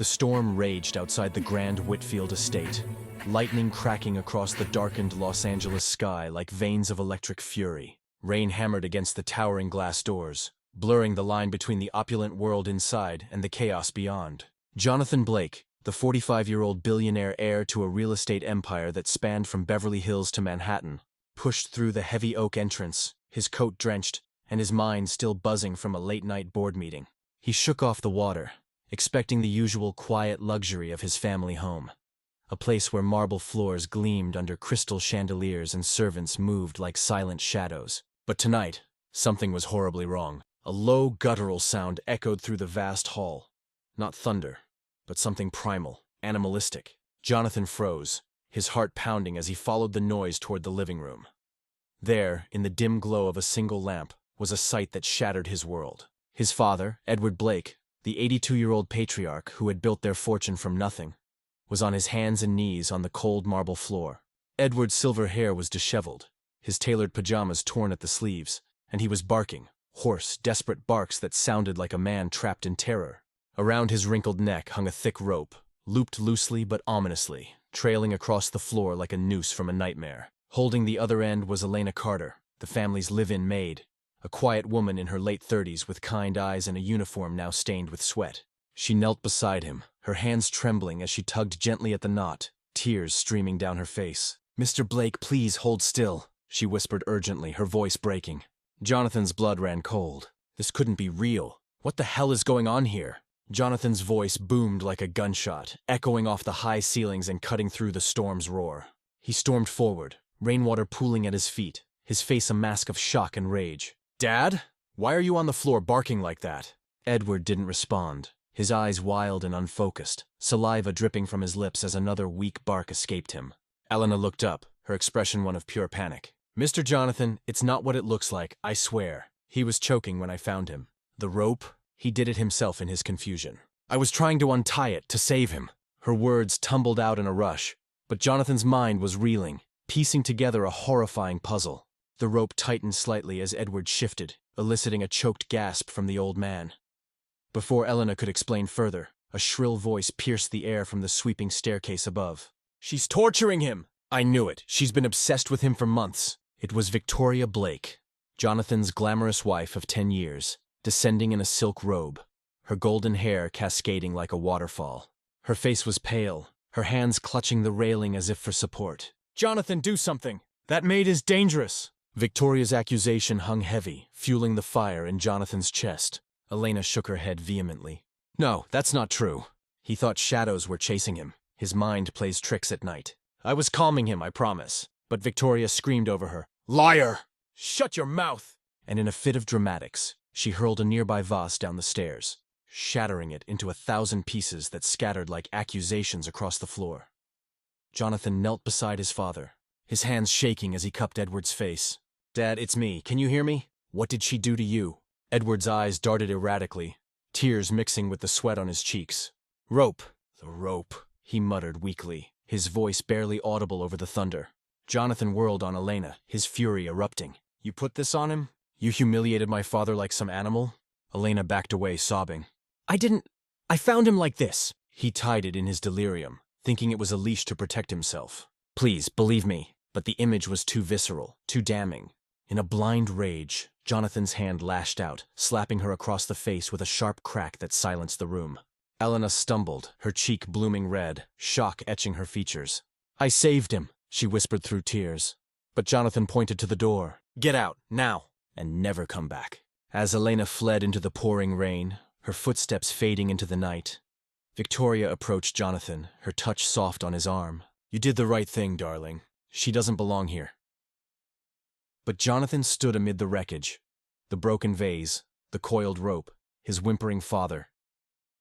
The storm raged outside the grand Whitfield estate, lightning cracking across the darkened Los Angeles sky like veins of electric fury. Rain hammered against the towering glass doors, blurring the line between the opulent world inside and the chaos beyond. Jonathan Blake, the 45-year-old billionaire heir to a real estate empire that spanned from Beverly Hills to Manhattan, pushed through the heavy oak entrance, his coat drenched and his mind still buzzing from a late-night board meeting. He shook off the water, expecting the usual quiet luxury of his family home, a place where marble floors gleamed under crystal chandeliers and servants moved like silent shadows. But tonight, something was horribly wrong. A low, guttural sound echoed through the vast hall. Not thunder, but something primal, animalistic. Jonathan froze, his heart pounding as he followed the noise toward the living room. There, in the dim glow of a single lamp, was a sight that shattered his world. His father, Edward Blake, the 82-year-old patriarch who had built their fortune from nothing, was on his hands and knees on the cold marble floor. Edward's silver hair was disheveled, his tailored pajamas torn at the sleeves, and he was barking, hoarse, desperate barks that sounded like a man trapped in terror. Around his wrinkled neck hung a thick rope, looped loosely but ominously, trailing across the floor like a noose from a nightmare. Holding the other end was Elena Carter, the family's live-in maid, a quiet woman in her late 30s with kind eyes and a uniform now stained with sweat. She knelt beside him, her hands trembling as she tugged gently at the knot, tears streaming down her face. "Mr. Blake, please hold still," she whispered urgently, her voice breaking. Jonathan's blood ran cold. This couldn't be real. What the hell is going on here? Jonathan's voice boomed like a gunshot, echoing off the high ceilings and cutting through the storm's roar. He stormed forward, rainwater pooling at his feet, his face a mask of shock and rage. "Dad? Why are you on the floor barking like that?" Edward didn't respond, his eyes wild and unfocused, saliva dripping from his lips as another weak bark escaped him. Elena looked up, her expression one of pure panic. "Mr. Jonathan, it's not what it looks like, I swear." He was choking when I found him. The rope? He did it himself in his confusion. "I was trying to untie it, to save him." Her words tumbled out in a rush, but Jonathan's mind was reeling, piecing together a horrifying puzzle. The rope tightened slightly as Edward shifted, eliciting a choked gasp from the old man. Before Elena could explain further, a shrill voice pierced the air from the sweeping staircase above. "She's torturing him!" "I knew it. She's been obsessed with him for months." It was Victoria Blake, Jonathan's glamorous wife of 10 years, descending in a silk robe, her golden hair cascading like a waterfall. Her face was pale, her hands clutching the railing as if for support. "Jonathan, do something! That maid is dangerous!" Victoria's accusation hung heavy, fueling the fire in Jonathan's chest. Elena shook her head vehemently. "No, that's not true." He thought shadows were chasing him. His mind plays tricks at night. "I was calming him, I promise." But Victoria screamed over her, "Liar! Shut your mouth!" And in a fit of dramatics, she hurled a nearby vase down the stairs, shattering it into 1,000 pieces that scattered like accusations across the floor. Jonathan knelt beside his father, his hands shaking as he cupped Edward's face. "Dad, it's me. Can you hear me? What did she do to you?" Edward's eyes darted erratically, tears mixing with the sweat on his cheeks. "Rope. The rope," he muttered weakly, his voice barely audible over the thunder. Jonathan whirled on Elena, his fury erupting. "You put this on him? You humiliated my father like some animal?" Elena backed away, sobbing. I found him like this." He tied it in his delirium, thinking it was a leash to protect himself. "Please, believe me." But the image was too visceral, too damning. In a blind rage, Jonathan's hand lashed out, slapping her across the face with a sharp crack that silenced the room. Elena stumbled, her cheek blooming red, shock etching her features. "I saved him," she whispered through tears. But Jonathan pointed to the door. "Get out, now, and never come back." As Elena fled into the pouring rain, her footsteps fading into the night, Victoria approached Jonathan, her touch soft on his arm. "You did the right thing, darling. She doesn't belong here." But Jonathan stood amid the wreckage, the broken vase, the coiled rope, his whimpering father,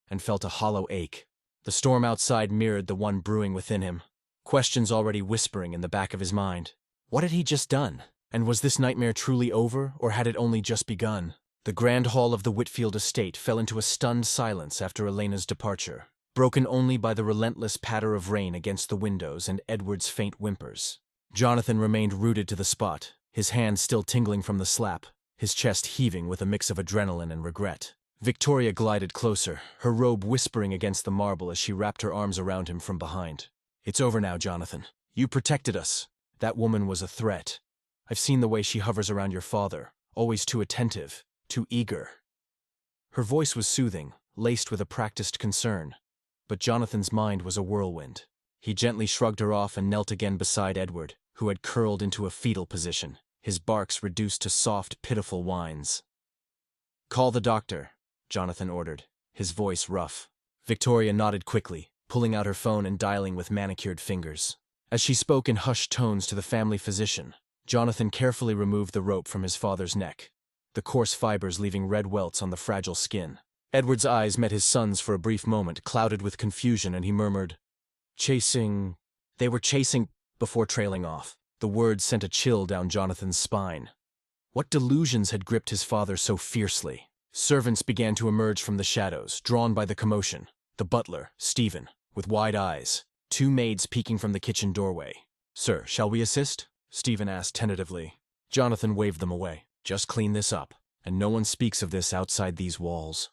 and felt a hollow ache. The storm outside mirrored the one brewing within him, questions already whispering in the back of his mind. What had he just done? And was this nightmare truly over, or had it only just begun? The grand hall of the Whitfield estate fell into a stunned silence after Elena's departure, broken only by the relentless patter of rain against the windows and Edward's faint whimpers. Jonathan remained rooted to the spot, his hands still tingling from the slap, his chest heaving with a mix of adrenaline and regret. Victoria glided closer, her robe whispering against the marble as she wrapped her arms around him from behind. It's over now, Jonathan. You protected us. That woman was a threat. I've seen the way she hovers around your father, always too attentive, too eager. Her voice was soothing, laced with a practiced concern. But Jonathan's mind was a whirlwind. He gently shrugged her off and knelt again beside Edward, who had curled into a fetal position, his barks reduced to soft, pitiful whines. "Call the doctor," Jonathan ordered, his voice rough. Victoria nodded quickly, pulling out her phone and dialing with manicured fingers. As she spoke in hushed tones to the family physician, Jonathan carefully removed the rope from his father's neck, the coarse fibers leaving red welts on the fragile skin. Edward's eyes met his son's for a brief moment, clouded with confusion, and he murmured, "Chasing—" "They were chasing—" before trailing off. The words sent a chill down Jonathan's spine. What delusions had gripped his father so fiercely? Servants began to emerge from the shadows, drawn by the commotion. The butler, Stephen, with wide eyes. 2 maids peeking from the kitchen doorway. "Sir, shall we assist?" Stephen asked tentatively. Jonathan waved them away. "Just clean this up, and no one speaks of this outside these walls."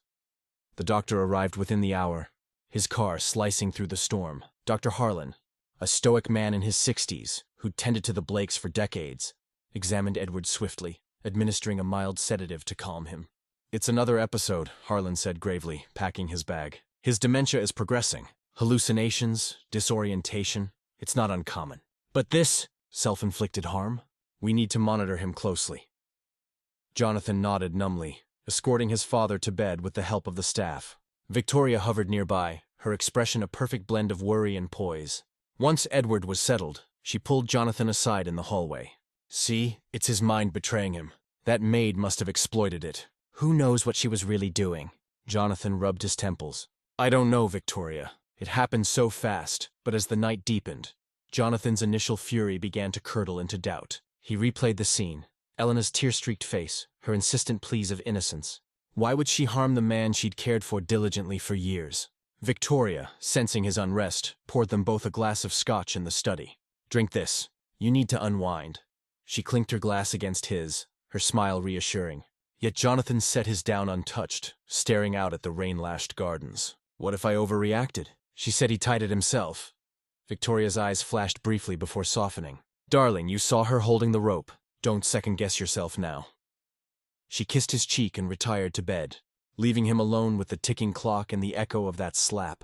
The doctor arrived within the hour, his car slicing through the storm. Dr. Harlan, a stoic man in his 60s, who'd tended to the Blakes for decades, examined Edward swiftly, administering a mild sedative to calm him. "It's another episode," Harlan said gravely, packing his bag. "His dementia is progressing. Hallucinations, disorientation, it's not uncommon. But this, self-inflicted harm, we need to monitor him closely." Jonathan nodded numbly, escorting his father to bed with the help of the staff. Victoria hovered nearby, her expression a perfect blend of worry and poise. Once Edward was settled, she pulled Jonathan aside in the hallway. "See, it's his mind betraying him. That maid must have exploited it. Who knows what she was really doing?" Jonathan rubbed his temples. "I don't know, Victoria. It happened so fast, but as the night deepened, Jonathan's initial fury began to curdle into doubt. He replayed the scene. Elena's tear-streaked face, her insistent pleas of innocence. Why would she harm the man she'd cared for diligently for years? Victoria, sensing his unrest, poured them both a glass of scotch in the study. "Drink this. You need to unwind." She clinked her glass against his, her smile reassuring. Yet Jonathan set his down untouched, staring out at the rain-lashed gardens. "What if I overreacted?" She said he tied it himself. Victoria's eyes flashed briefly before softening. "Darling, you saw her holding the rope. Don't second-guess yourself now." She kissed his cheek and retired to bed, leaving him alone with the ticking clock and the echo of that slap.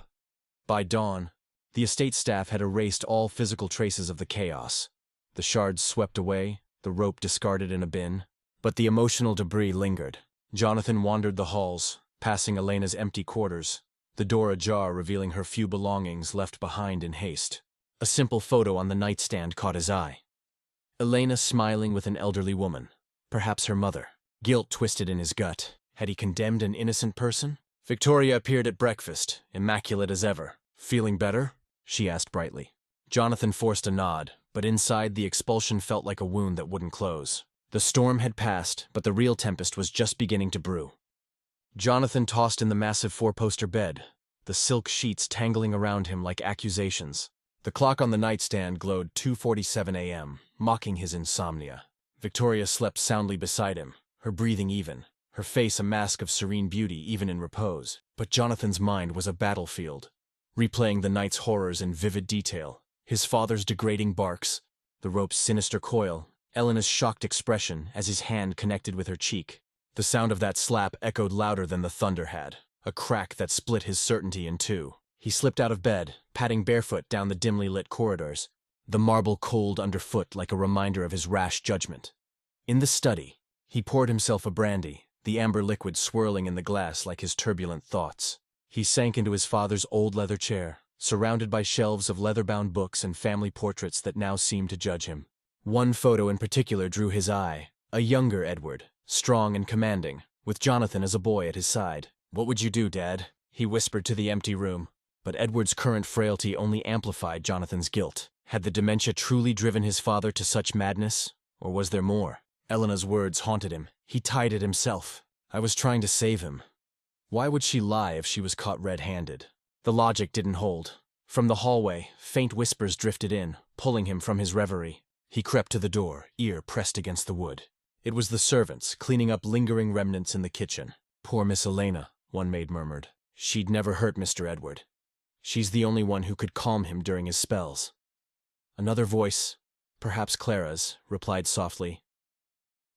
By dawn, the estate staff had erased all physical traces of the chaos. The shards swept away, the rope discarded in a bin. But the emotional debris lingered. Jonathan wandered the halls, passing Elena's empty quarters, the door ajar revealing her few belongings left behind in haste. A simple photo on the nightstand caught his eye. Elena smiling with an elderly woman, perhaps her mother. Guilt twisted in his gut. Had he condemned an innocent person? Victoria appeared at breakfast, immaculate as ever. "Feeling better?" she asked brightly. Jonathan forced a nod, but inside the expulsion felt like a wound that wouldn't close. The storm had passed, but the real tempest was just beginning to brew. Jonathan tossed in the massive 4-poster bed, the silk sheets tangling around him like accusations. The clock on the nightstand glowed 2:47 a.m., mocking his insomnia. Victoria slept soundly beside him, her breathing even, her face a mask of serene beauty even in repose. But Jonathan's mind was a battlefield, replaying the night's horrors in vivid detail. His father's degrading barks, the rope's sinister coil, Elena's shocked expression as his hand connected with her cheek. The sound of that slap echoed louder than the thunder had, a crack that split his certainty in two. He slipped out of bed, padding barefoot down the dimly lit corridors, the marble cold underfoot like a reminder of his rash judgment. In the study, he poured himself a brandy, the amber liquid swirling in the glass like his turbulent thoughts. He sank into his father's old leather chair, surrounded by shelves of leather-bound books and family portraits that now seemed to judge him. One photo in particular drew his eye, a younger Edward, strong and commanding, with Jonathan as a boy at his side. "What would you do, Dad?" he whispered to the empty room. But Edward's current frailty only amplified Jonathan's guilt. Had the dementia truly driven his father to such madness, or was there more? Elena's words haunted him. He tied it himself. "I was trying to save him." Why would she lie if she was caught red-handed? The logic didn't hold. From the hallway, faint whispers drifted in, pulling him from his reverie. He crept to the door, ear pressed against the wood. It was the servants, cleaning up lingering remnants in the kitchen. Poor Miss Elena. one maid murmured. She'd never hurt Mr. Edward. She's the only one who could calm him during his spells. Another voice, perhaps Clara's, replied softly.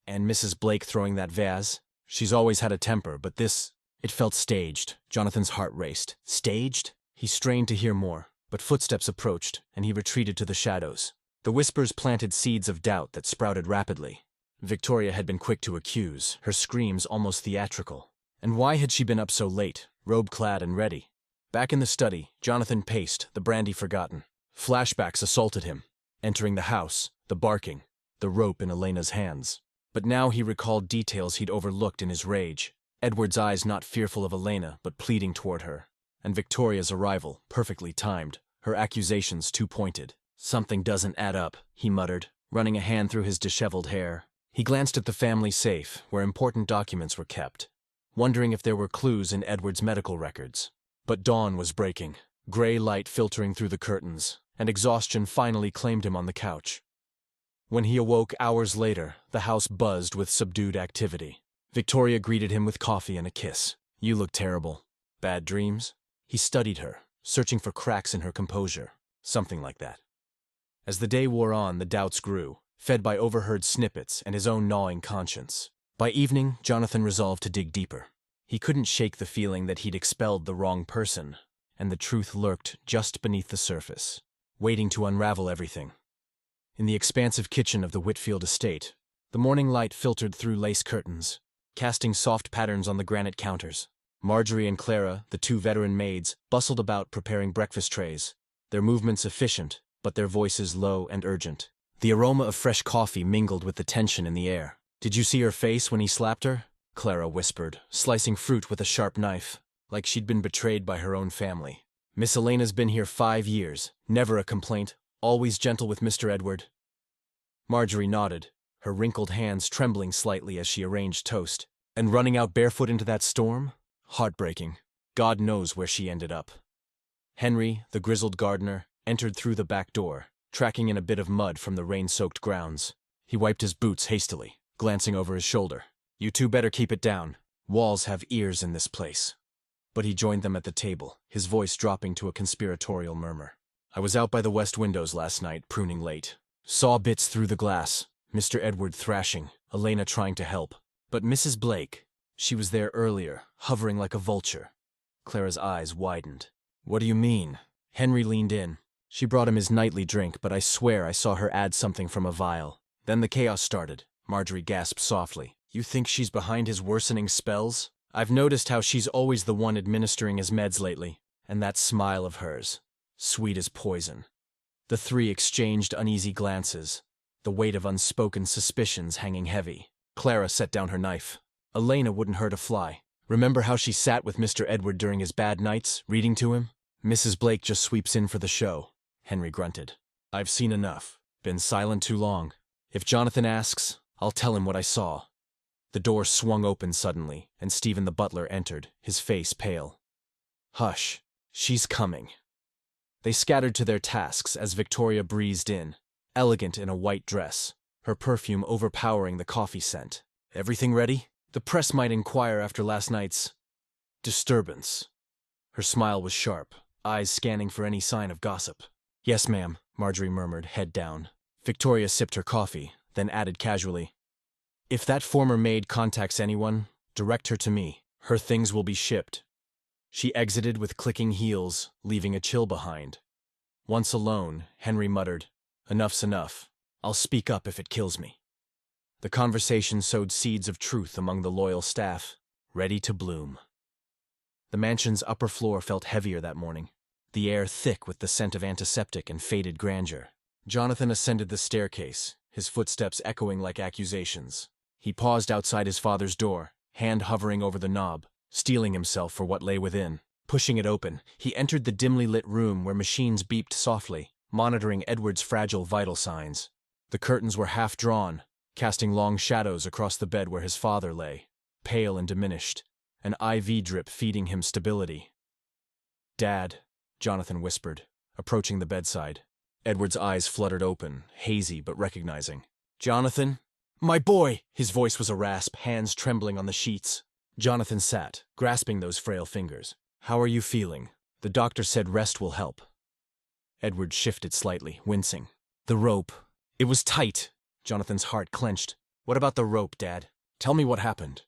And Mrs. Blake throwing that vase? She's always had a temper, but this... It felt staged. Jonathan's heart raced. Staged? He strained to hear more, but footsteps approached, and he retreated to the shadows. The whispers planted seeds of doubt that sprouted rapidly. Victoria had been quick to accuse, her screams almost theatrical. And why had she been up so late, robe-clad and ready? Back in the study, Jonathan paced, the brandy forgotten. Flashbacks assaulted him. Entering the house, the barking, the rope in Elena's hands. But now he recalled details he'd overlooked in his rage. Edward's eyes not fearful of Elena, but pleading toward her. And Victoria's arrival, perfectly timed, her accusations too pointed. Something doesn't add up, he muttered, running a hand through his disheveled hair. He glanced at the family safe, where important documents were kept, wondering if there were clues in Edward's medical records. But dawn was breaking, gray light filtering through the curtains, and exhaustion finally claimed him on the couch. When he awoke hours later, the house buzzed with subdued activity. Victoria greeted him with coffee and a kiss. You look terrible. Bad dreams? He studied her, searching for cracks in her composure. Something like that. As the day wore on, the doubts grew, fed by overheard snippets and his own gnawing conscience. By evening, Jonathan resolved to dig deeper. He couldn't shake the feeling that he'd expelled the wrong person, and the truth lurked just beneath the surface, waiting to unravel everything. In the expansive kitchen of the Whitfield estate, the morning light filtered through lace curtains, casting soft patterns on the granite counters. Marjorie and Clara, the two veteran maids, bustled about preparing breakfast trays, their movements efficient, but their voices low and urgent. The aroma of fresh coffee mingled with the tension in the air. Did you see her face when he slapped her? Clara whispered, slicing fruit with a sharp knife, like she'd been betrayed by her own family. Miss Elena's been here 5 years, never a complaint, always gentle with Mr. Edward. Marjorie nodded, her wrinkled hands trembling slightly as she arranged toast. And running out barefoot into that storm? Heartbreaking. God knows where she ended up. Henry, the grizzled gardener, entered through the back door, tracking in a bit of mud from the rain-soaked grounds. He wiped his boots hastily, glancing over his shoulder. You two better keep it down. Walls have ears in this place. But he joined them at the table, his voice dropping to a conspiratorial murmur. I was out by the west windows last night, pruning late. Saw bits through the glass, Mr. Edward thrashing, Elena trying to help. But Mrs. Blake, she was there earlier, hovering like a vulture. Clara's eyes widened. What do you mean? Henry leaned in. She brought him his nightly drink, but I swear I saw her add something from a vial. Then the chaos started. Marjorie gasped softly. You think she's behind his worsening spells? I've noticed how she's always the one administering his meds lately. And that smile of hers. Sweet as poison. The three exchanged uneasy glances, the weight of unspoken suspicions hanging heavy. Clara set down her knife. Elena wouldn't hurt a fly. Remember how she sat with Mr. Edward during his bad nights, reading to him? Mrs. Blake just sweeps in for the show, Henry grunted. I've seen enough. Been silent too long. If Jonathan asks, I'll tell him what I saw. The door swung open suddenly, and Stephen the butler entered, his face pale. Hush. She's coming. They scattered to their tasks as Victoria breezed in, elegant in a white dress, her perfume overpowering the coffee scent. Everything ready? The press might inquire after last night's disturbance. Her smile was sharp, eyes scanning for any sign of gossip. Yes, ma'am, Marjorie murmured, head down. Victoria sipped her coffee, then added casually, if that former maid contacts anyone, direct her to me. Her things will be shipped. She exited with clicking heels, leaving a chill behind. Once alone, Henry muttered, Enough's enough. I'll speak up if it kills me. The conversation sowed seeds of truth among the loyal staff, ready to bloom. The mansion's upper floor felt heavier that morning, the air thick with the scent of antiseptic and faded grandeur. Jonathan ascended the staircase, his footsteps echoing like accusations. He paused outside his father's door, hand hovering over the knob, steeling himself for what lay within. Pushing it open, he entered the dimly lit room where machines beeped softly, monitoring Edward's fragile vital signs. The curtains were half drawn, casting long shadows across the bed where his father lay, pale and diminished, an IV drip feeding him stability. Dad, Jonathan whispered, approaching the bedside. Edward's eyes fluttered open, hazy but recognizing. Jonathan? My boy! His voice was a rasp, hands trembling on the sheets. Jonathan sat, grasping those frail fingers. "How are you feeling?" "The doctor said rest will help." Edward shifted slightly, wincing. "The rope. It was tight." Jonathan's heart clenched. "What about the rope, Dad? Tell me what happened."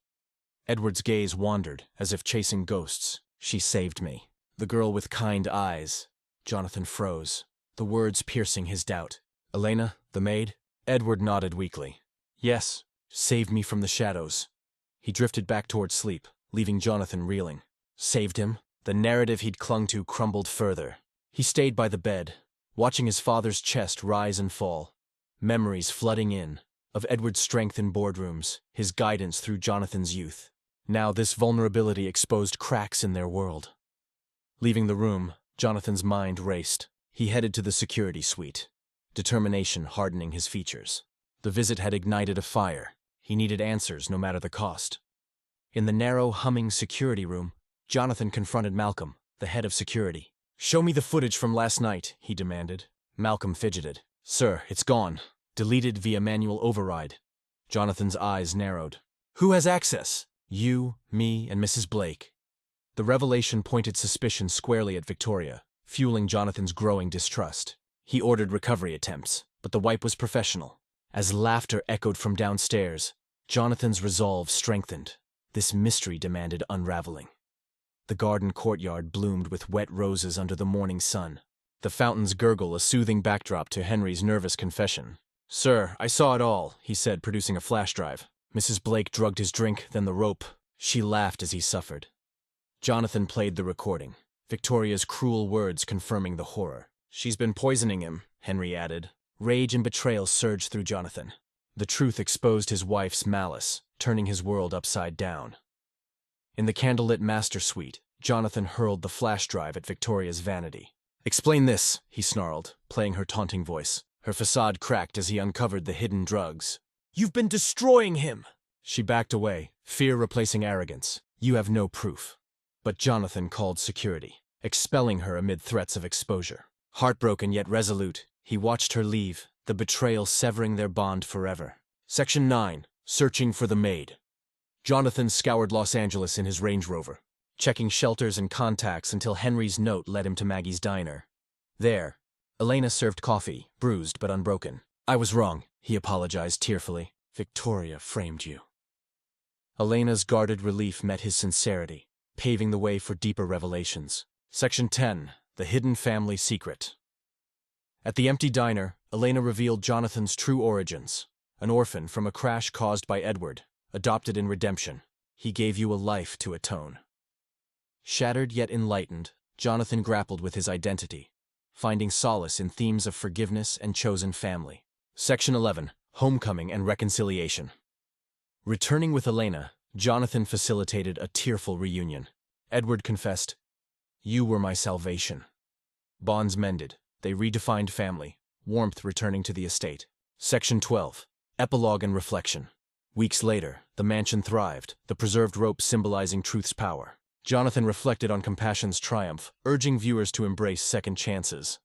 Edward's gaze wandered, as if chasing ghosts. "She saved me." "The girl with kind eyes." Jonathan froze, the words piercing his doubt. "Elena, the maid?" Edward nodded weakly. "Yes, saved me from the shadows." He drifted back toward sleep, leaving Jonathan reeling. Saved him? The narrative he'd clung to crumbled further. He stayed by the bed, watching his father's chest rise and fall. Memories flooding in, of Edward's strength in boardrooms, his guidance through Jonathan's youth. Now this vulnerability exposed cracks in their world. Leaving the room, Jonathan's mind raced. He headed to the security suite, determination hardening his features. The visit had ignited a fire. He needed answers, no matter the cost. In the narrow, humming security room, Jonathan confronted Malcolm, the head of security. "Show me the footage from last night," he demanded. Malcolm fidgeted. "Sir, it's gone. Deleted via manual override." Jonathan's eyes narrowed. "Who has access?" "You, me, and Mrs. Blake." The revelation pointed suspicion squarely at Victoria, fueling Jonathan's growing distrust. He ordered recovery attempts, but the wipe was professional. As laughter echoed from downstairs, Jonathan's resolve strengthened. This mystery demanded unraveling. The garden courtyard bloomed with wet roses under the morning sun. The fountains gurgle a soothing backdrop to Henry's nervous confession. "Sir, I saw it all," he said, producing a flash drive. Mrs. Blake drugged his drink, then the rope. She laughed as he suffered. Jonathan played the recording, Victoria's cruel words confirming the horror. "She's been poisoning him," Henry added. Rage and betrayal surged through Jonathan. The truth exposed his wife's malice, turning his world upside down. In the candlelit master suite, Jonathan hurled the flash drive at Victoria's vanity. "Explain this," he snarled, playing her taunting voice. Her facade cracked as he uncovered the hidden drugs. "You've been destroying him!" She backed away, fear replacing arrogance. "You have no proof." But Jonathan called security, expelling her amid threats of exposure. Heartbroken yet resolute, he watched her leave, the betrayal severing their bond forever. Section 9. Searching for the Maid. Jonathan scoured Los Angeles in his Range Rover, checking shelters and contacts until Henry's note led him to Maggie's diner. There, Elena served coffee, bruised but unbroken. "I was wrong," he apologized tearfully. "Victoria framed you." Elena's guarded relief met his sincerity, paving the way for deeper revelations. Section 10. The Hidden Family Secret. At the empty diner, Elena revealed Jonathan's true origins. An orphan from a crash caused by Edward, adopted in redemption. He gave you a life to atone. Shattered yet enlightened, Jonathan grappled with his identity, finding solace in themes of forgiveness and chosen family. Section 11. Homecoming and Reconciliation. Returning with Elena, Jonathan facilitated a tearful reunion. Edward confessed, "You were my salvation." Bonds mended. They redefined family, warmth returning to the estate. Section 12. Epilogue and Reflection. Weeks later, the mansion thrived, the preserved rope symbolizing truth's power. Jonathan reflected on compassion's triumph, urging viewers to embrace second chances.